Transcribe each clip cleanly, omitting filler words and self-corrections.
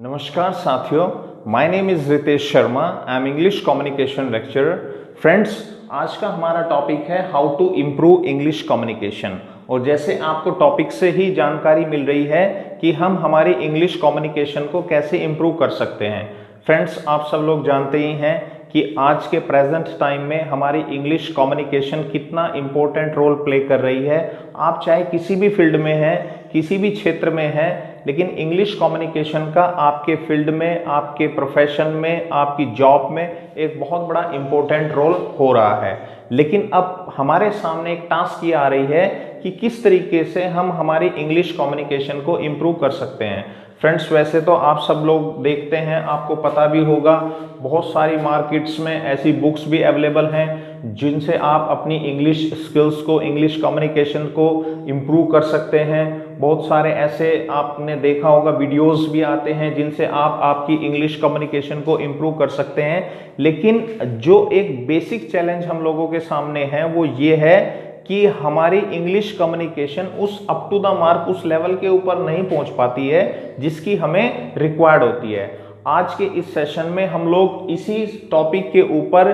नमस्कार साथियों, my name is Ritesh Sharma. I am English communication lecturer. Friends, आज का हमारा टॉपिक है how to improve English communication. और जैसे आपको टॉपिक से ही जानकारी मिल रही है कि हम हमारी इंग्लिश कम्युनिकेशन को कैसे इम्प्रूव कर सकते हैं। फ्रेंड्स, आप सब लोग जानते ही हैं कि आज के प्रेजेंट टाइम में हमारी इंग्लिश कम्युनिकेशन कितना इम्पोर्टेंट रोल प्ले कर रही है। आप चाहे किसी भी फील्ड में हैं, किसी भी क्षेत्र में हैं, लेकिन इंग्लिश कम्युनिकेशन का आपके फील्ड में, आपके प्रोफेशन में, आपकी जॉब में एक बहुत बड़ा इम्पोर्टेंट रोल हो रहा है। लेकिन अब हमारे सामने एक टास्क ये आ रही है कि किस तरीके से हम हमारी इंग्लिश कम्युनिकेशन को इम्प्रूव कर सकते हैं। फ्रेंड्स, वैसे तो आप सब लोग देखते हैं, आपको पता भी होगा, बहुत सारी मार्केट्स में ऐसी बुक्स भी अवेलेबल हैं जिनसे आप अपनी इंग्लिश स्किल्स को, इंग्लिश कम्युनिकेशन को इम्प्रूव कर सकते हैं। बहुत सारे ऐसे आपने देखा होगा वीडियोस भी आते हैं जिनसे आप आपकी इंग्लिश कम्युनिकेशन को इम्प्रूव कर सकते हैं। लेकिन जो एक बेसिक चैलेंज हम लोगों के सामने है वो ये है कि हमारी इंग्लिश कम्युनिकेशन उस अप टू द मार्क, उस लेवल के ऊपर नहीं पहुंच पाती है जिसकी हमें रिक्वायर्ड होती है। आज के इस सेशन में हम लोग इसी टॉपिक के ऊपर,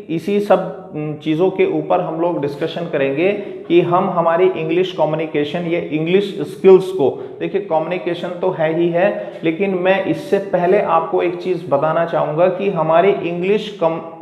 इसी सब चीज़ों के ऊपर हम लोग डिस्कशन करेंगे कि हम हमारी इंग्लिश कम्युनिकेशन या इंग्लिश स्किल्स को, देखिए कम्युनिकेशन तो है ही है, लेकिन मैं इससे पहले आपको एक चीज़ बताना चाहूँगा कि हमारी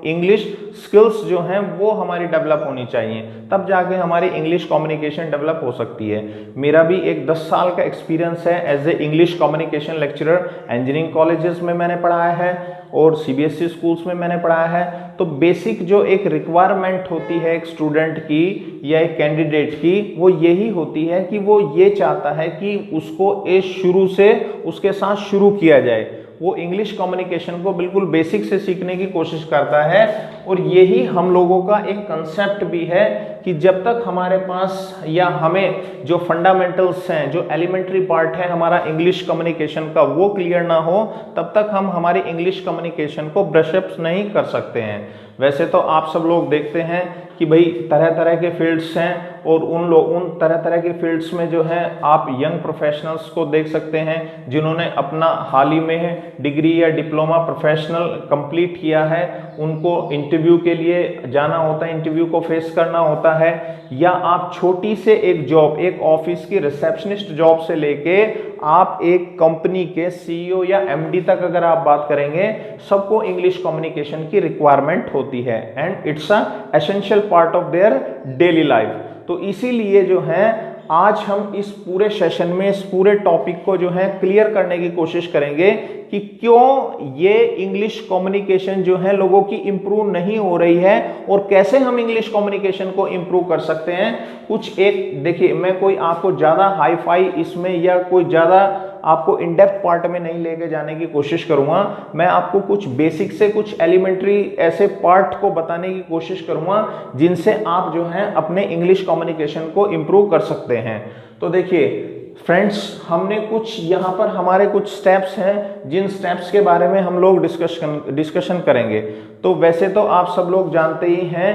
इंग्लिश स्किल्स जो हैं वो हमारी डेवलप होनी चाहिए, तब जाके हमारी इंग्लिश कम्युनिकेशन डेवलप हो सकती है। मेरा भी एक 10 साल का एक्सपीरियंस है as a English communication lecturer. Engineering colleges में मैंने पढ़ाया है और सीबीएसई स्कूल्स में मैंने पढ़ाया है। तो बेसिक जो एक रिक्वायरमेंट होती है एक स्टूडेंट की या एक कैंडिडेट की, वो यही होती है कि वो ये चाहता है कि उसको शुरू से उसके साथ शुरू किया जाए। वो इंग्लिश कम्युनिकेशन को बिल्कुल बेसिक से सीखने की कोशिश करता है। और यही हम लोगों का एक कंसेप्ट भी है कि जब तक हमारे पास या हमें जो फंडामेंटल्स हैं, जो एलिमेंट्री पार्ट है हमारा इंग्लिश कम्युनिकेशन का, वो क्लियर ना हो, तब तक हम हमारी इंग्लिश कम्युनिकेशन को ब्रशअप नहीं कर सकते हैं। वैसे तो आप सब लोग देखते हैं कि भाई तरह तरह के फील्ड्स हैं और उन तरह तरह के फील्ड्स में जो है आप यंग प्रोफेशनल्स को देख सकते हैं जिन्होंने अपना हाल ही में डिग्री या डिप्लोमा प्रोफेशनल कंप्लीट किया है। उनको इंटरव्यू के लिए जाना होता है, इंटरव्यू को फेस करना होता है, या आप छोटी से एक जॉब, एक ऑफिस की रिसेप्शनिस्ट जॉब से लेके आप एक कंपनी के सीईओ या एमडी तक अगर आप बात करेंगे, सबको इंग्लिश कम्युनिकेशन की रिक्वायरमेंट होती है and it's a essential part of their daily life. तो इसीलिए जो है आज हम इस पूरे सेशन में इस पूरे टॉपिक को जो है क्लियर करने की कोशिश करेंगे कि क्यों ये इंग्लिश कम्युनिकेशन जो है लोगों की इंप्रूव नहीं हो रही है और कैसे हम इंग्लिश कम्युनिकेशन को इंप्रूव कर सकते हैं। कुछ एक देखिए, मैं कोई आपको ज़्यादा हाई फाई इसमें या कोई ज़्यादा आपको इन डेप्थ पार्ट में नहीं लेके जाने की कोशिश करूंगा। मैं आपको कुछ बेसिक से कुछ एलिमेंट्री ऐसे पार्ट को बताने की कोशिश करूंगा जिनसे आप जो है अपने इंग्लिश कम्युनिकेशन को इंप्रूव कर सकते हैं। तो देखिए फ्रेंड्स, हमने कुछ यहाँ पर हमारे कुछ स्टेप्स हैं जिन स्टेप्स के बारे में हम लोग डिस्कशन करेंगे। तो वैसे तो आप सब लोग जानते ही हैं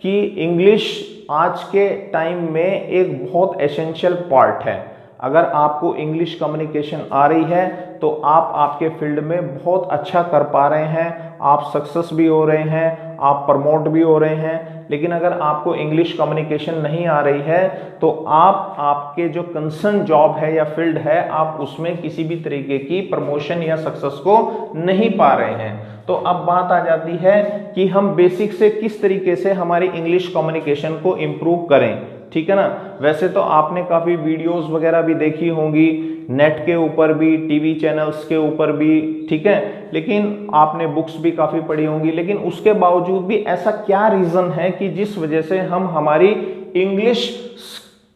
कि इंग्लिश आज के टाइम में एक बहुत एसेंशियल पार्ट है। अगर आपको इंग्लिश कम्युनिकेशन आ रही है तो आप आपके फील्ड में बहुत अच्छा कर पा रहे हैं, आप सक्सेस भी हो रहे हैं, आप प्रमोट भी हो रहे हैं। लेकिन अगर आपको इंग्लिश कम्युनिकेशन नहीं आ रही है तो आप आपके जो कंसर्न जॉब है या फील्ड है, आप उसमें किसी भी तरीके की प्रमोशन या सक्सेस को नहीं पा रहे हैं। तो अब बात आ जाती है कि हम बेसिक से किस तरीके से हमारी इंग्लिश कम्युनिकेशन को इम्प्रूव करें, ठीक है ना। वैसे तो आपने काफ़ी वीडियोस वगैरह भी देखी होंगी, नेट के ऊपर भी, टीवी चैनल्स के ऊपर भी, ठीक है, लेकिन आपने बुक्स भी काफ़ी पढ़ी होंगी। लेकिन उसके बावजूद भी ऐसा क्या रीज़न है कि जिस वजह से हम हमारी इंग्लिश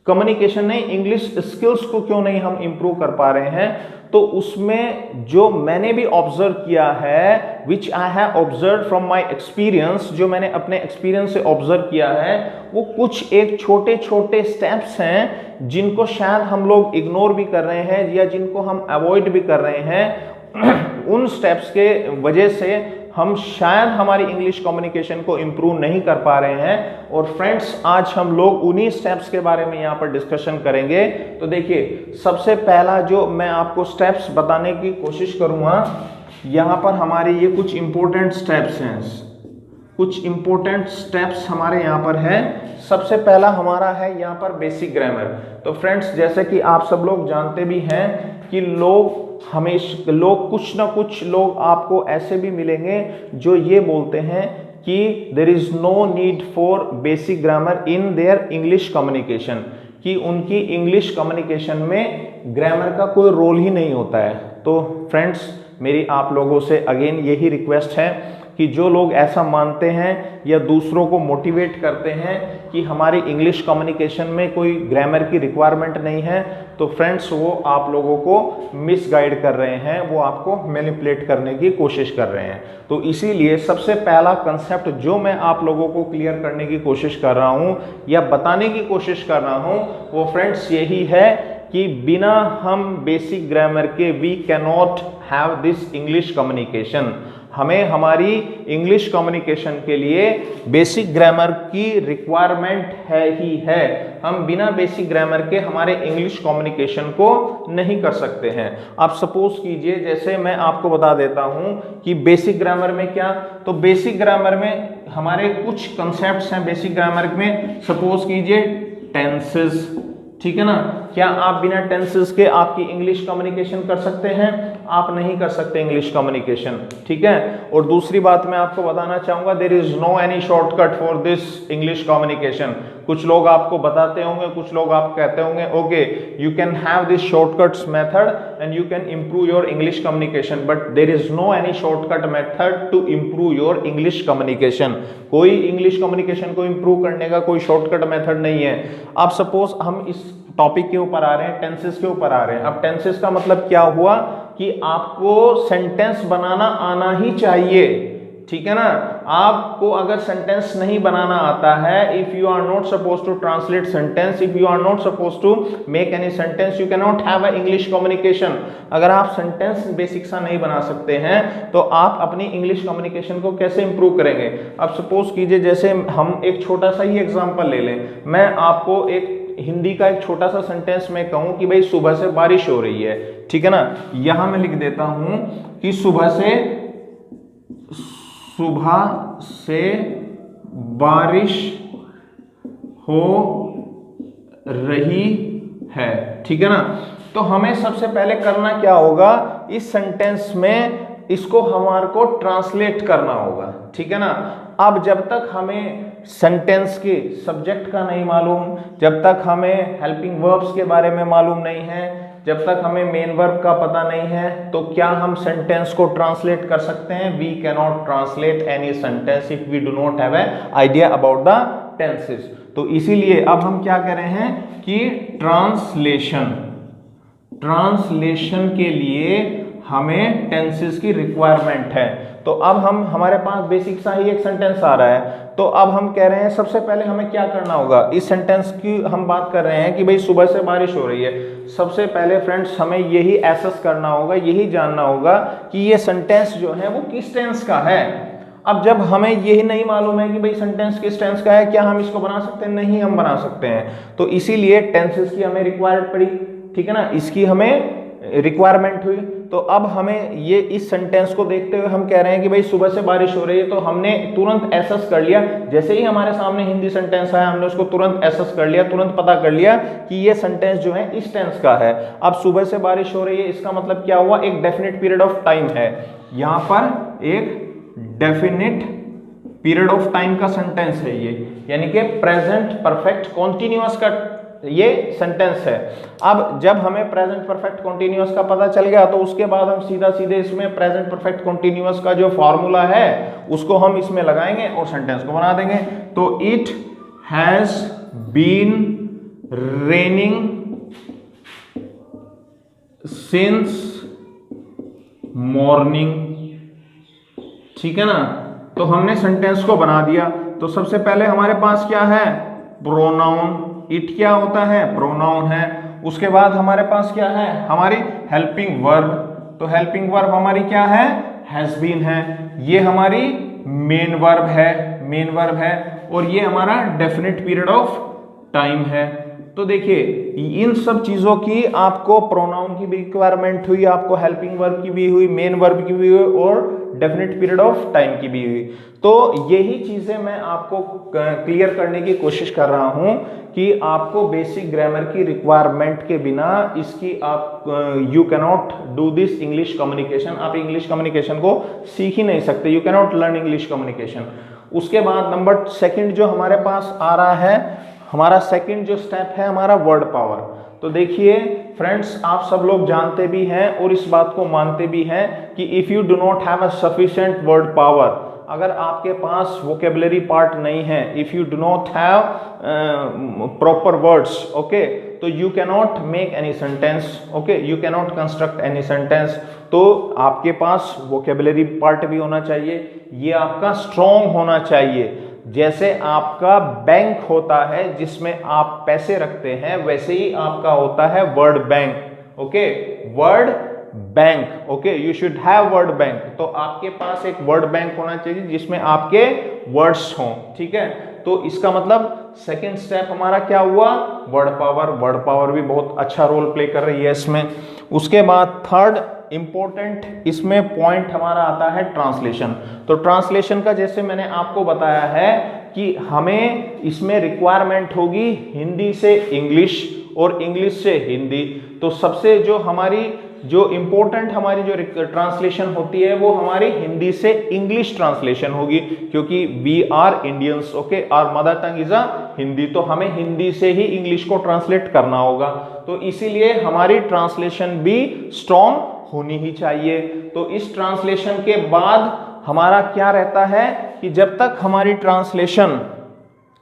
कम्युनिकेशन नहीं, इंग्लिश स्किल्स को क्यों नहीं हम इम्प्रूव कर पा रहे हैं। तो उसमें जो मैंने भी ऑब्जर्व किया है, which I have observe from my experience, जो मैंने अपने एक्सपीरियंस से ऑब्जर्व किया है, वो कुछ एक छोटे छोटे स्टेप्स हैं जिनको शायद हम लोग इग्नोर भी कर रहे हैं या जिनको हम अवॉइड भी कर रहे हैं। उन स्टेप्स के वजह से हम शायद हमारी इंग्लिश कम्युनिकेशन को इम्प्रूव नहीं कर पा रहे हैं। और फ्रेंड्स, आज हम लोग उन्हीं स्टेप्स के बारे में यहाँ पर डिस्कशन करेंगे। तो देखिए, सबसे पहला जो मैं आपको स्टेप्स बताने की कोशिश करूँगा, यहाँ पर हमारे ये कुछ इंपॉर्टेंट स्टेप्स हैं, कुछ इंपॉर्टेंट स्टेप्स हमारे यहाँ पर है। सबसे पहला हमारा है यहाँ पर बेसिक ग्रामर। तो फ्रेंड्स, जैसे कि आप सब लोग जानते भी हैं कि लोग कुछ ना कुछ लोग आपको ऐसे भी मिलेंगे जो ये बोलते हैं कि there is no need for basic grammar in their English communication, कि उनकी इंग्लिश कम्युनिकेशन में ग्रामर का कोई रोल ही नहीं होता है। तो फ्रेंड्स, मेरी आप लोगों से अगेन यही रिक्वेस्ट है कि जो लोग ऐसा मानते हैं या दूसरों को मोटिवेट करते हैं कि हमारी इंग्लिश कम्युनिकेशन में कोई ग्रामर की रिक्वायरमेंट नहीं है, तो फ्रेंड्स वो आप लोगों को मिसगाइड कर रहे हैं, वो आपको मैनिपुलेट करने की कोशिश कर रहे हैं। तो इसीलिए सबसे पहला कंसेप्ट जो मैं आप लोगों को क्लियर करने की कोशिश कर रहा हूँ या बताने की कोशिश कर रहा हूँ, वो फ्रेंड्स यही है कि बिना हम बेसिक ग्रामर के we can not have this English communication. हमें हमारी इंग्लिश कम्युनिकेशन के लिए बेसिक ग्रामर की रिक्वायरमेंट है ही है। हम बिना बेसिक ग्रामर के हमारे इंग्लिश कम्युनिकेशन को नहीं कर सकते हैं। आप सपोज कीजिए, जैसे मैं आपको बता देता हूं कि बेसिक ग्रामर में क्या, तो बेसिक ग्रामर में हमारे कुछ कंसेप्ट्स हैं बेसिक ग्रामर में। सपोज कीजिए टेंसेस, ठीक है ना। क्या आप बिना टेंसेस के आपकी इंग्लिश कम्युनिकेशन कर सकते हैं? आप नहीं कर सकते इंग्लिश कम्युनिकेशन, ठीक है। और दूसरी बात मैं आपको बताना चाहूंगा, there is no any shortcut for this English communication. कुछ लोग आपको बताते होंगे, कुछ लोग आप कहते होंगे okay you can have this shortcuts method and you can improve your English communication, but there is no any shortcut method to improve your English communication. कोई इंग्लिश कम्युनिकेशन को इंप्रूव करने का कोई शॉर्टकट मेथड नहीं है। आप suppose हम इस टॉपिक के ऊपर आ रहे हैं, टेंसेस के ऊपर आ रहे हैं। अब टेंसेस का मतलब क्या हुआ कि आपको सेंटेंस बनाना आना ही चाहिए, ठीक है ना। आपको अगर सेंटेंस नहीं बनाना आता है, if you are not suppose to translate sentence, if you are not suppose to make any sentence, you can not have a English communication. अगर आप सेंटेंस बेसिक सा नहीं बना सकते हैं तो आप अपनी इंग्लिश कम्युनिकेशन को कैसे इंप्रूव करेंगे। अब सपोज कीजिए, जैसे हम एक छोटा सा ही एग्जांपल ले लें, मैं आपको एक हिंदी का एक छोटा सा सेंटेंस में कहूं कि भाई सुबह से बारिश हो रही है, ठीक है ना। यहां मैं लिख देता हूं कि सुबह से बारिश हो रही है, ठीक है ना। तो हमें सबसे पहले करना क्या होगा, इस सेंटेंस में इसको हमारे को ट्रांसलेट करना होगा, ठीक है ना। अब जब तक हमें सेंटेंस के सब्जेक्ट का नहीं मालूम, जब तक हमें हेल्पिंग वर्ब्स के बारे में मालूम नहीं है, जब तक हमें मेन वर्ब का पता नहीं है, तो क्या हम सेंटेंस को ट्रांसलेट कर सकते हैं? We can not translate any sentence if we do not have an idea about the tenses. तो इसीलिए अब हम क्या कर रहे हैं कि ट्रांसलेशन के लिए हमें टेंसेस की रिक्वायरमेंट है। तो अब हमारे पास बेसिक सा ही एक सेंटेंस आ रहा है, तो अब हम कह रहे हैं सबसे पहले हमें क्या करना होगा। इस सेंटेंस की हम बात कर रहे हैं कि भाई सुबह से बारिश हो रही है। सबसे पहले फ्रेंड्स हमें यही एसेस करना होगा, यही जानना होगा कि ये सेंटेंस जो है वो किस टेंस का है। अब जब हमें यही नहीं मालूम है कि भाई सेंटेंस किस टेंस का है, क्या हम इसको बना सकते हैं? नहीं हम बना सकते हैं। तो इसीलिए टेंसेस की हमें रिक्वायर्ड पड़ी, ठीक है ना, इसकी हमें रिक्वायरमेंट हुई। तो अब हमें ये इस सेंटेंस को देखते हुए हम कह रहे हैं कि भाई सुबह से बारिश हो रही है, तो हमने तुरंत एसेस कर लिया। जैसे ही हमारे सामने हिंदी सेंटेंस आया, हमने उसको तुरंत एसेस कर लिया, तुरंत पता कर लिया कि ये सेंटेंस जो है इस टेंस का है। अब सुबह से बारिश हो रही है, इसका मतलब क्या हुआ, एक डेफिनेट पीरियड ऑफ टाइम है। यहां पर एक डेफिनेट पीरियड ऑफ टाइम का सेंटेंस है ये, यानी कि प्रेजेंट परफेक्ट कॉन्टिन्यूअस का ये सेंटेंस है। अब जब हमें प्रेजेंट परफेक्ट कॉन्टिन्यूअस का पता चल गया, तो उसके बाद हम सीधे इसमें प्रेजेंट परफेक्ट कॉन्टिन्यूअस का जो फॉर्मूला है उसको हम इसमें लगाएंगे और सेंटेंस को बना देंगे। तो it has been raining since morning, ठीक है ना। तो हमने सेंटेंस को बना दिया। तो सबसे पहले हमारे पास क्या है, प्रोनाउन। इट क्या होता है, प्रोनाउन है। उसके बाद हमारे पास क्या है, हमारी हेल्पिंग वर्ब। तो हेल्पिंग वर्ब हमारी क्या है, हैज बीन है, ये हमारी मेन वर्ब है और ये हमारा डेफिनेट पीरियड ऑफ टाइम है। तो देखिए इन सब चीजों की आपको प्रोनाउन की भी रिक्वायरमेंट हुई, आपको हेल्पिंग वर्ब की भी हुई, मेन वर्ब की भी हुई और डेफिनेट पीरियड ऑफ टाइम की भी हुई। तो यही चीजें मैं आपको क्लियर करने की कोशिश कर रहा हूं कि आपको बेसिक ग्रामर की रिक्वायरमेंट के बिना इसकी आप you can not do this English communication, आप इंग्लिश कम्युनिकेशन को सीख ही नहीं सकते, you can not learn English communication. उसके बाद नंबर सेकंड जो हमारे पास आ रहा है, हमारा सेकंड जो स्टेप है हमारा वर्ड पावर। तो देखिए फ्रेंड्स, आप सब लोग जानते भी हैं और इस बात को मानते भी हैं कि if you do not have a sufficient word power, अगर आपके पास वोकेबलरी पार्ट नहीं है, if you do not have proper words, okay, तो you can not make any sentence, okay, you can not construct any sentence. तो आपके पास vocabulary part भी होना चाहिए, ये आपका स्ट्रॉन्ग होना चाहिए। जैसे आपका बैंक होता है जिसमें आप पैसे रखते हैं, वैसे ही आपका होता है word bank, okay, word bank, okay, you should have word bank. तो आपके पास एक वर्ड बैंक होना चाहिए जिसमें आपके वर्ड्स हों, ठीक है। तो इसका मतलब सेकंड स्टेप हमारा क्या हुआ, वर्ड पावर। वर्ड पावर भी बहुत अच्छा रोल प्ले कर रही है इसमें। उसके बाद थर्ड इंपॉर्टेंट इसमें पॉइंट हमारा आता है ट्रांसलेशन। तो ट्रांसलेशन का जैसे मैंने आपको बताया है कि हमें इसमें रिक्वायरमेंट होगी हिंदी से इंग्लिश और इंग्लिश से हिंदी। तो सबसे जो हमारी जो इंपॉर्टेंट हमारी जो ट्रांसलेशन होती है वो हमारी हिंदी से इंग्लिश ट्रांसलेशन होगी, क्योंकि we are Indians, okay, our mother tongue is a Hindi, तो हमें हिंदी से ही इंग्लिश को ट्रांसलेट करना होगा। तो इसीलिए हमारी ट्रांसलेशन भी स्ट्रॉन्ग होनी ही चाहिए। तो इस ट्रांसलेशन के बाद हमारा क्या रहता है कि जब तक हमारी ट्रांसलेशन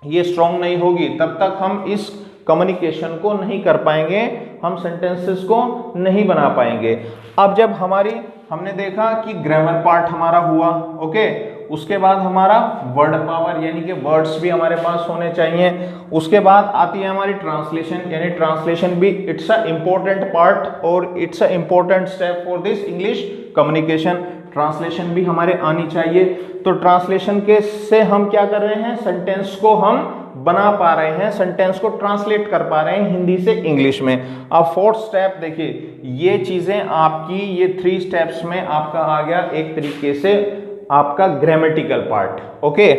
ये स्ट्रॉन्ग नहीं होगी तब तक हम इस कम्युनिकेशन को नहीं कर पाएंगे, हम सेंटेंसेस को नहीं बना पाएंगे। अब जब हमने देखा कि ग्रामर पार्ट हमारा हुआ, ओके, उसके बाद हमारा वर्ड पावर यानी कि वर्ड्स भी हमारे पास होने चाहिए। उसके बाद आती है हमारी ट्रांसलेशन, यानी ट्रांसलेशन भी इट्स अ इम्पोर्टेंट पार्ट और it's a important step for this English communication. Translation भी हमारे आनी चाहिए। तो ट्रांसलेशन के से हम क्या कर रहे हैं, सेंटेंस को हम बना पा रहे हैं, सेंटेंस को ट्रांसलेट कर पा रहे हैं हिंदी से इंग्लिश में। अब फोर्थ स्टेप देखिए, ये चीजें आपकी ये 3 स्टेप्स में आपका आ गया एक तरीके से आपका ग्रामेटिकल पार्ट, ओके।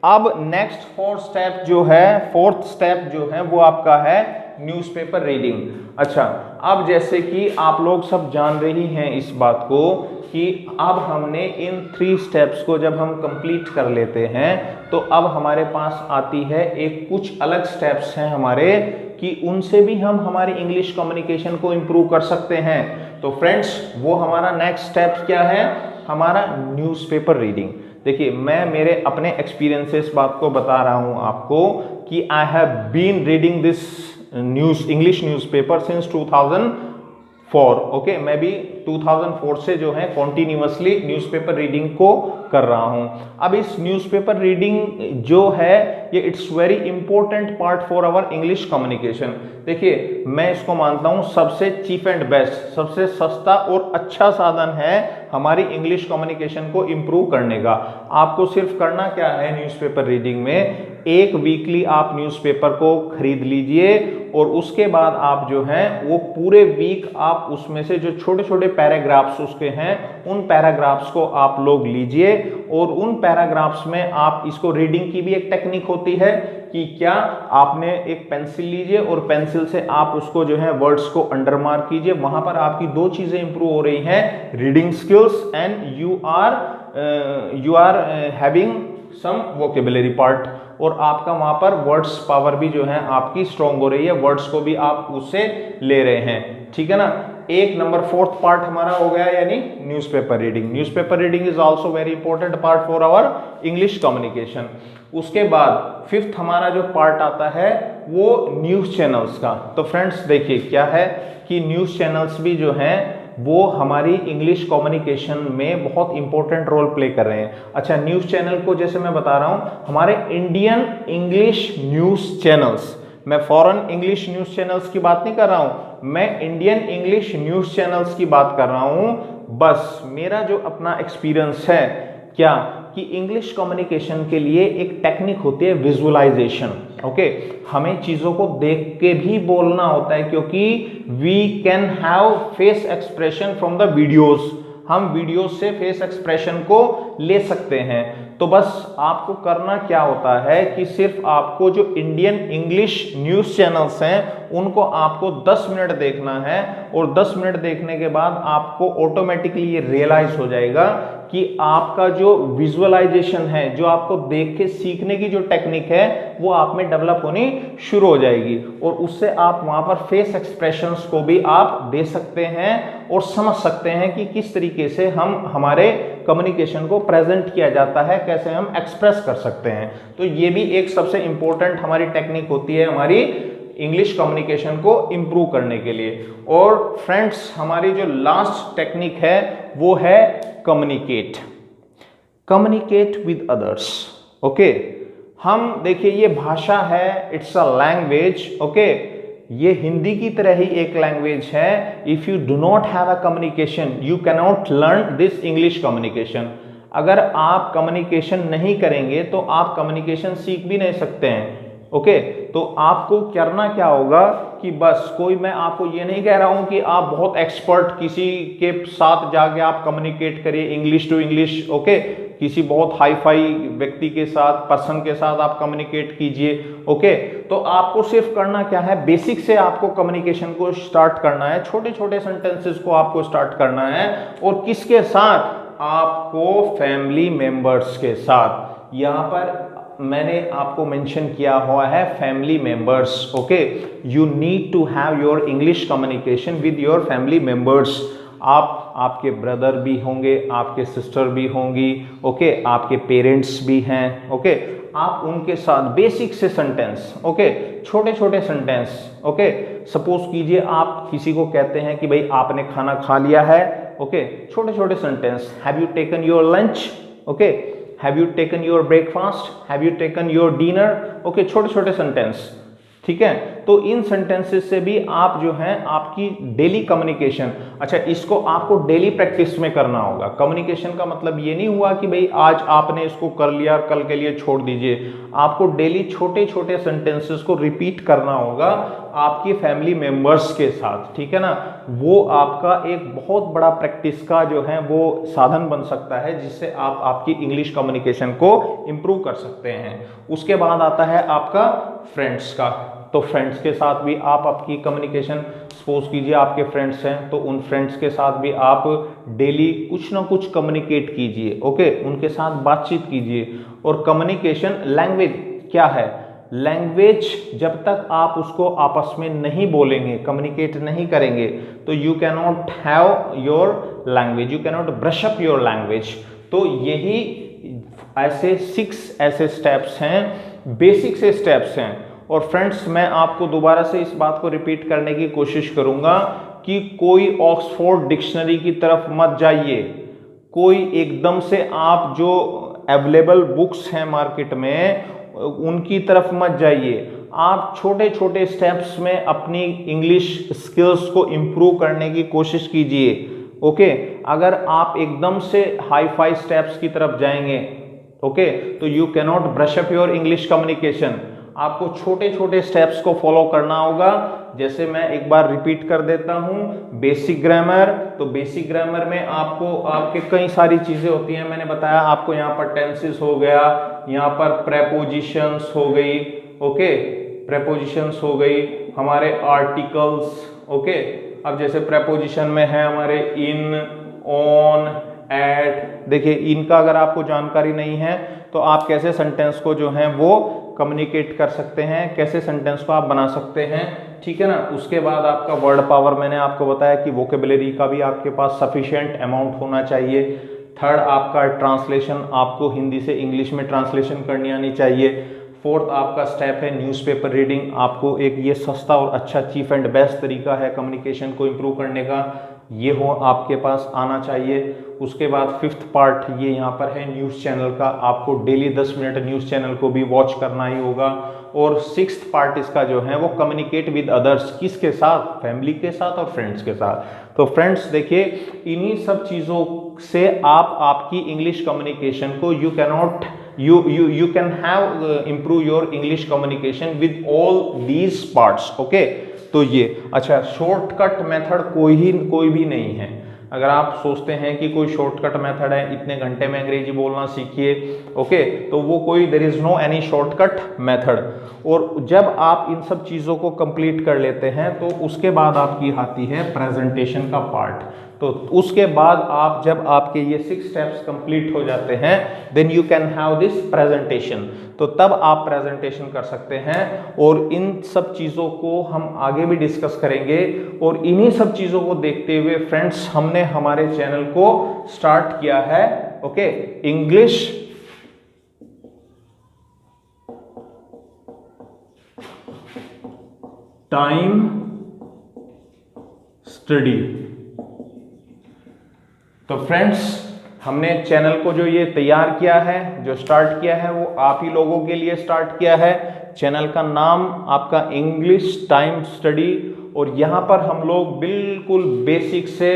अब नेक्स्ट फोर्थ स्टेप जो है वो आपका है न्यूज़पेपर रीडिंग। अच्छा, अब जैसे कि आप लोग सब जान रही हैं इस बात को कि अब हमने इन 3 स्टेप्स को जब हम कंप्लीट कर लेते हैं तो अब हमारे पास आती है एक कुछ अलग स्टेप्स हैं हमारे कि उनसे भी हम हमारी इंग्लिश कम्युनिकेशन को इम्प्रूव कर सकते हैं। तो फ्रेंड्स, वो हमारा नेक्स्ट स्टेप क्या है, हमारा न्यूज़पेपर रीडिंग। देखिए, मैं मेरे अपने एक्सपीरियंस से इस बात को बता रहा हूं आपको कि I have been reading this English newspaper since 2004, okay. मैं भी 2004 से जो है कॉन्टिन्यूअसली न्यूज़पेपर रीडिंग को कर रहा हूं। अब इस न्यूज़पेपर रीडिंग जो है ये it's very important part for our English communication. देखिए, मैं इसको मानता हूं सबसे चीप एंड बेस्ट, सबसे सस्ता और अच्छा साधन है हमारी इंग्लिश कम्युनिकेशन को इम्प्रूव करने का। आपको सिर्फ करना क्या है न्यूज़पेपर रीडिंग में, एक वीकली आप न्यूज़पेपर को खरीद लीजिए और उसके बाद आप जो हैं वो पूरे वीक आप उसमें से जो छोटे छोटे पैराग्राफ्स उसके हैं उन पैराग्राफ्स को आप लोग लीजिए और उन पैराग्राफ्स में आप इसको रीडिंग की भी एक टेक्निक होती है कि क्या आपने एक पेंसिल लीजिए और पेंसिल से आप उसको जो है वर्ड्स को अंडर मार्क कीजिए। वहां पर आपकी 2 चीजें इंप्रूव हो रही हैं, reading skills and you are having some vocabulary part, और आपका वहां पर वर्ड्स पावर भी जो है आपकी स्ट्रॉन्ग हो रही है, वर्ड्स को भी आप उससे ले रहे हैं, ठीक है ना। एक नंबर 4th पार्ट हमारा हो गया यानी newspaper reading. Newspaper reading is also very important part for our English communication. उसके बाद 5th हमारा जो पार्ट आता है वो न्यूज़ चैनल्स का। तो फ्रेंड्स देखिए क्या है कि न्यूज़ चैनल्स भी जो हैं वो हमारी इंग्लिश कम्युनिकेशन में बहुत इंपॉर्टेंट रोल प्ले कर रहे हैं। अच्छा, न्यूज़ चैनल को जैसे मैं बता रहा हूं, हमारे इंडियन इंग्लिश न्यूज़ चैनल्स, मैं फॉरेन इंग्लिश न्यूज़ चैनल्स की बात नहीं कर रहा हूं, मैं इंडियन इंग्लिश न्यूज़ चैनल्स की बात कर रहा हूं। बस मेरा जो अपना एक्सपीरियंस है क्या कि इंग्लिश कम्युनिकेशन के लिए एक टेक्निक होती है विजुअलाइजेशन। ओके, हमें चीज़ों को देख के भी बोलना होता है, क्योंकि we can have face expression from the videos, हम वीडियो से फेस एक्सप्रेशन को ले सकते हैं। तो बस आपको करना क्या होता है कि सिर्फ आपको जो इंडियन इंग्लिश न्यूज़ चैनल्स हैं उनको आपको 10 मिनट देखना है, और 10 मिनट देखने के बाद आपको ऑटोमेटिकली ये रियलाइज हो जाएगा कि आपका जो विजुअलाइजेशन है, जो आपको देख के सीखने की जो टेक्निक है, वो आप में डेवलप होनी शुरू हो जाएगी, और उससे आप वहां पर फेस एक्सप्रेशंस को भी आप दे सकते हैं और समझ सकते हैं कि किस तरीके से हमारे कम्युनिकेशन को प्रेजेंट किया जाता है, कैसे हम एक्सप्रेस कर सकते हैं। तो ये भी एक सबसे इंपॉर्टेंट हमारी टेक्निक होती है हमारी इंग्लिश कम्युनिकेशन को इम्प्रूव करने के लिए। और फ्रेंड्स, हमारी जो लास्ट टेक्निक है वो है कम्युनिकेट विद अदर्स। ओके, हम देखिए ये भाषा है, इट्स अ लैंग्वेज। ओके, ये हिंदी की तरह ही एक लैंग्वेज है। If you do not have a communication you can not learn this English communication. अगर आप कम्युनिकेशन नहीं करेंगे तो आप कम्युनिकेशन सीख भी नहीं सकते हैं। ओके, तो आपको करना क्या होगा कि बस मैं आपको ये नहीं कह रहा हूं कि आप बहुत एक्सपर्ट किसी के साथ जाके आप कम्युनिकेट करिए इंग्लिश टू इंग्लिश। ओके, किसी बहुत हाई फाई व्यक्ति के साथ, पर्सन के साथ आप कम्युनिकेट कीजिए। ओके, तो आपको सिर्फ करना क्या है, बेसिक से आपको कम्युनिकेशन को स्टार्ट करना है, छोटे छोटे सेंटेंसेस को आपको स्टार्ट करना है। और किसके साथ? आपको फैमिली मेंबर्स के साथ। यहाँ पर मैंने आपको मेंशन किया हुआ है family members. Okay, you need to have your English communication with your family members. आपके ब्रदर भी होंगे, आपके सिस्टर भी होंगी। ओके, आपके पेरेंट्स भी हैं। ओके, आप उनके साथ बेसिक से सेंटेंस, ओके, छोटे छोटे सेंटेंस। ओके, सपोज कीजिए आप किसी को कहते हैं कि भाई आपने खाना खा लिया है। ओके, छोटे छोटे sentence, have you taken your lunch? Okay, have you taken your breakfast? Have you taken your dinner? Okay, छोटे छोटे सेंटेंस। ठीक है, तो इन सेंटेंसेस से भी आप जो हैं आपकी डेली कम्युनिकेशन, अच्छा इसको आपको डेली प्रैक्टिस में करना होगा। कम्युनिकेशन का मतलब ये नहीं हुआ कि भाई आज आपने इसको कर लिया कल के लिए छोड़ दीजिए। आपको डेली छोटे छोटे सेंटेंसेस को रिपीट करना होगा आपकी फैमिली मेंबर्स के साथ। ठीक है ना, वो आपका एक बहुत बड़ा प्रैक्टिस का जो है वो साधन बन सकता है, जिससे आप आपकी इंग्लिश कम्युनिकेशन को इम्प्रूव कर सकते हैं। उसके बाद आता है आपका फ्रेंड्स का। तो फ्रेंड्स के साथ भी आप आपकी कम्युनिकेशन, सपोज कीजिए आपके फ्रेंड्स हैं तो उन फ्रेंड्स के साथ भी आप डेली कुछ ना कुछ कम्युनिकेट कीजिए। ओके, उनके साथ बातचीत कीजिए। और कम्युनिकेशन लैंग्वेज क्या है? लैंग्वेज जब तक आप उसको आपस में नहीं बोलेंगे, कम्युनिकेट नहीं करेंगे, तो you can not have your language, you can not brush up your language. तो यही ऐसे 6 ऐसे स्टेप्स हैं, बेसिक से स्टेप्स हैं। और फ्रेंड्स, मैं आपको दोबारा से इस बात को रिपीट करने की कोशिश करूंगा कि कोई ऑक्सफोर्ड डिक्शनरी की तरफ मत जाइए। कोई एकदम से आप जो अवेलेबल बुक्स हैं मार्केट में उनकी तरफ मत जाइए। आप छोटे छोटे स्टेप्स में अपनी इंग्लिश स्किल्स को इम्प्रूव करने की कोशिश कीजिए। ओके, अगर आप एकदम से हाई फाई स्टेप्स की तरफ जाएंगे, ओके, तो you can not brush up your English communication. आपको छोटे छोटे स्टेप्स को फॉलो करना होगा। जैसे मैं एक बार रिपीट कर देता हूं, बेसिक ग्रामर। तो बेसिक ग्रामर में आपको आपके कई सारी चीजें होती हैं। मैंने बताया आपको यहाँ पर टेंसेस हो गया, यहाँ पर प्रेपोजिशंस हो गई। ओके, प्रेपोजिशंस हो गई, हमारे आर्टिकल्स। ओके, अब जैसे प्रेपोजिशन में है हमारे इन, ऑन, एट। देखिए, इनका अगर आपको जानकारी नहीं है तो आप कैसे सेंटेंस को जो है वो कम्युनिकेट कर सकते हैं, कैसे सेंटेंस को आप बना सकते हैं। ठीक है ना। उसके बाद आपका वर्ड पावर, मैंने आपको बताया कि वोकेबुलरी का भी आपके पास सफिशिएंट अमाउंट होना चाहिए। थर्ड, आपका ट्रांसलेशन, आपको हिंदी से इंग्लिश में ट्रांसलेशन करनी आनी चाहिए। फोर्थ आपका स्टेप है न्यूज़पेपर रीडिंग। आपको एक ये सस्ता और अच्छा चीप एंड बेस्ट तरीका है कम्युनिकेशन को इम्प्रूव करने का, ये हो आपके पास आना चाहिए। उसके बाद फिफ्थ पार्ट ये यहाँ पर है न्यूज़ चैनल का। आपको डेली 10 मिनट न्यूज़ चैनल को भी वॉच करना ही होगा। और सिक्स्थ पार्ट इसका जो है वो कम्युनिकेट विद अदर्स, किसके साथ? फैमिली के साथ और फ्रेंड्स के साथ। तो फ्रेंड्स देखिए, इन्हीं सब चीज़ों से आप आपकी इंग्लिश कम्युनिकेशन को you can have improve your English communication with all these parts. Okay, तो ये अच्छा, शॉर्टकट मेथड कोई भी नहीं है। अगर आप सोचते हैं कि कोई शॉर्टकट मेथड है, इतने घंटे में अंग्रेजी बोलना सीखिए, ओके, तो वो कोई there is no any shortcut method. और जब आप इन सब चीज़ों को कंप्लीट कर लेते हैं तो उसके बाद आपकी आती है प्रेजेंटेशन का पार्ट। तो उसके बाद आप जब आपके ये 6 स्टेप्स कंप्लीट हो जाते हैं, then you can have this presentation. तो तब आप प्रेजेंटेशन कर सकते हैं। और इन सब चीज़ों को हम आगे भी डिस्कस करेंगे। और इन्हीं सब चीज़ों को देखते हुए फ्रेंड्स, हमने हमारे चैनल को स्टार्ट किया है, ओके, इंग्लिश टाइम स्टडी। तो फ्रेंड्स, हमने चैनल को जो ये तैयार किया है, जो स्टार्ट किया है, वो आप ही लोगों के लिए स्टार्ट किया है। चैनल का नाम आपका इंग्लिश टाइम स्टडी। और यहाँ पर हम लोग बिल्कुल बेसिक से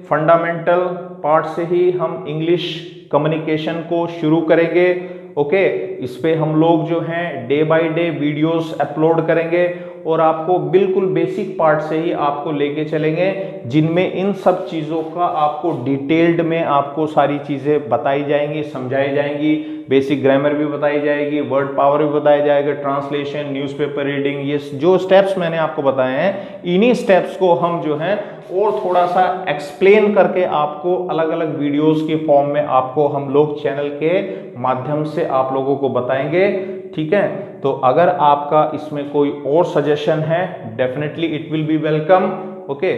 फंडामेंटल पार्ट से ही हम इंग्लिश कम्युनिकेशन को शुरू करेंगे। ओके, इस पे हम लोग जो हैं day by day videos upload करेंगे और आपको बिल्कुल बेसिक पार्ट से ही आपको लेके चलेंगे, जिनमें इन सब चीज़ों का आपको डिटेल्ड में आपको सारी चीज़ें बताई जाएंगी, समझाई जाएंगी। बेसिक ग्रामर भी बताई जाएगी, वर्ड पावर भी बताया जाएगा, ट्रांसलेशन, न्यूज़पेपर रीडिंग, ये जो स्टेप्स मैंने आपको बताए हैं, इन्हीं स्टेप्स को हम जो है और थोड़ा सा एक्सप्लेन करके आपको अलग अलग वीडियोस के फॉर्म में आपको हम लोग चैनल के माध्यम से आप लोगों को बताएंगे। ठीक है, तो अगर आपका इसमें कोई और सजेशन है, definitely it will be welcome. Okay,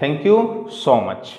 thank you so much.